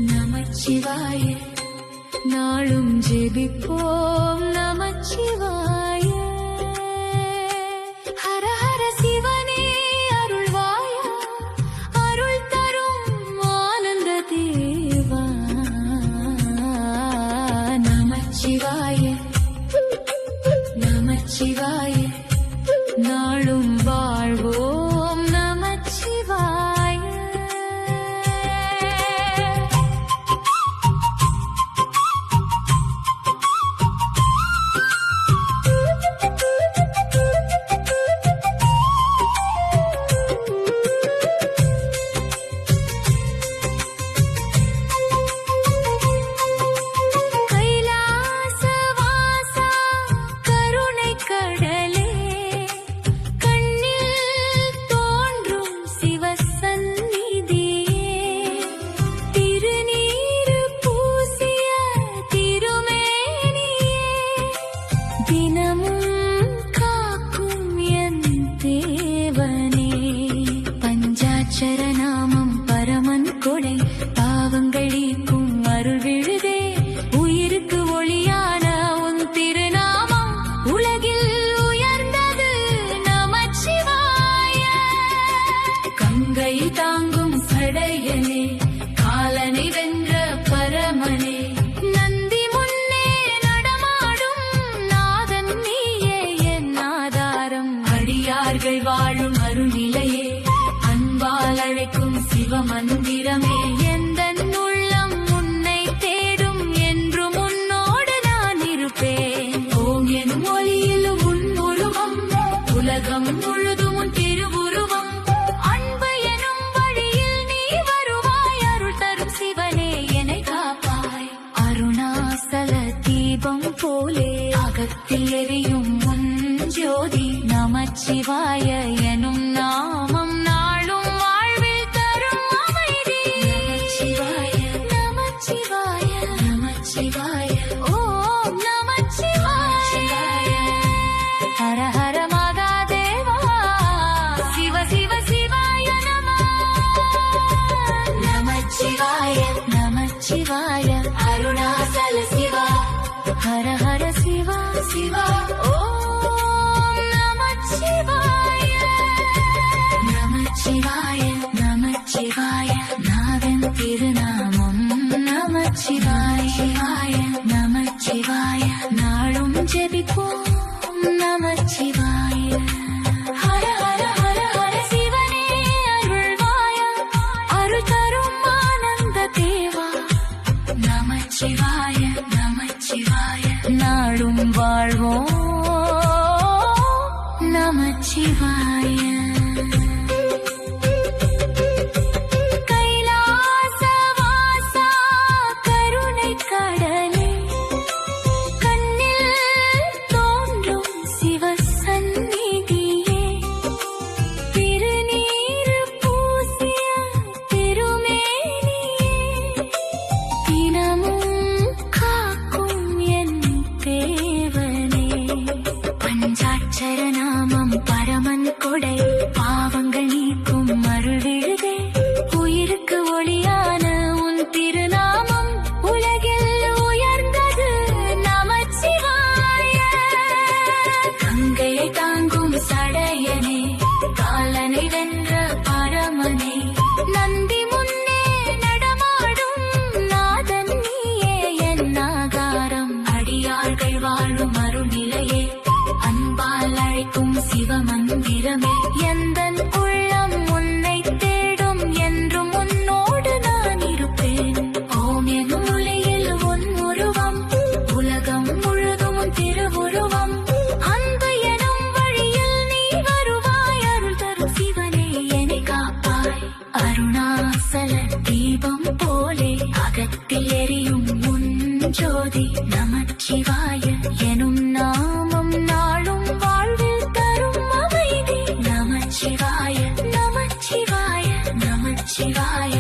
நமச்சிவாய நாளும் ஜெபிப்போம் நமச்சிவாய. ஹர ஹர சிவனே அருள்வாய அருள் தரும் ஆனந்த தேவா. நமச்சிவாய நமச்சிவாய நாளும் வாழ்வோம் நமச்சிவாய. சரணாமம் பரமன் கொடை பாவங்களீக்கும் அருள் விழுதே. உயிருக்கு ஒளியான உன் திருநாமம் உலகில் உயர்ந்தது நமச்சிவாய. கங்கை தாங்கும் சடையனே காலனை வென்ற பரமனே நந்தி முன்னே நடமாடும் நாதன் நீயே என் ஆதாரம். அடியார்கள் வாழும் அருள்நிலையே அழைக்கும் சிவமந்திரமே எந்தன் உள்ளம் உன்னை தேடும் என்றும் உன்னோடு நான் இருப்பேன். ஓம் எனும் ஒளியில் உன் உருவம் உலகம் முழுதும் உன் திருவுருவம். அன்பு எனும் வழியில் நீ வருவாய் அருள் தரும் சிவனே என்னை காப்பாய். அருணாசல தீபம் போலே அகத்தில் எரியும் உன் ஜோதி. நமச்சிவாய எனும் நாமம் ஓம் நமச்சிவாய. ஹர ஹர மகாதேவா சிவ சிவ சிவாய நம. நமச்சிவாய நமச்சிவாய அருணாசல சிவா. ஹர ஹர சிவா சிவா ஓம் நமச்சிவாய. நமச்சிவாய நமச்சிவாய நாதன் திருநாமம் நமச்சிவாய. நமச்சிவாய நாளும் ஜெபிப்போம் நமச்சிவாய. ஹர ஹர ஹர ஹர சிவனே அருள்வாய அருள் தரும் ஆனந்த தேவா. நமச்சிவாய நமச்சிவாய நாளும் வாழ்வோம் நமச்சிவாய. சரணாமம் பரமன் கொடை பாவங்கள் நீக்கும் அருள் விழுதே. உயிருக்கு ஒளியான உன் திருநாமம் உலகில் உயர்ந்தது நமச்சிவாய. கங்கையை தாங்கும் சடையனே காலனை வென்ற பரமனே நந்தி முன்னே நடமாடும் நாதன் நீயே என் ஆகாரம். அடியார்கள் வாழும் அருள்நிலையே அன்பால் அழைக்கும் சிவமந்திரமே எந்தன் உள்ளம் உன்னை தேடும் என்றும் உன்னோடு நான் இருப்பேன். ஓம் எனும் ஒளியில் உன் உருவம் உலகம் முழுதும் உன் திருவுருவம். அன்பு எனும் வழியில் நீ வருவாய் அருள் தரும் சிவனே என்னை காப்பாய். அருணாசல தீபம் போலே அகத்தில் எரியும் உன் ஜோதி. நமச்சிவாய எனும் நாமம் நாளும் வாழ்வில் தரும் அமைதி. நமச்சிவாய நமச்சிவாய நமச்சிவாய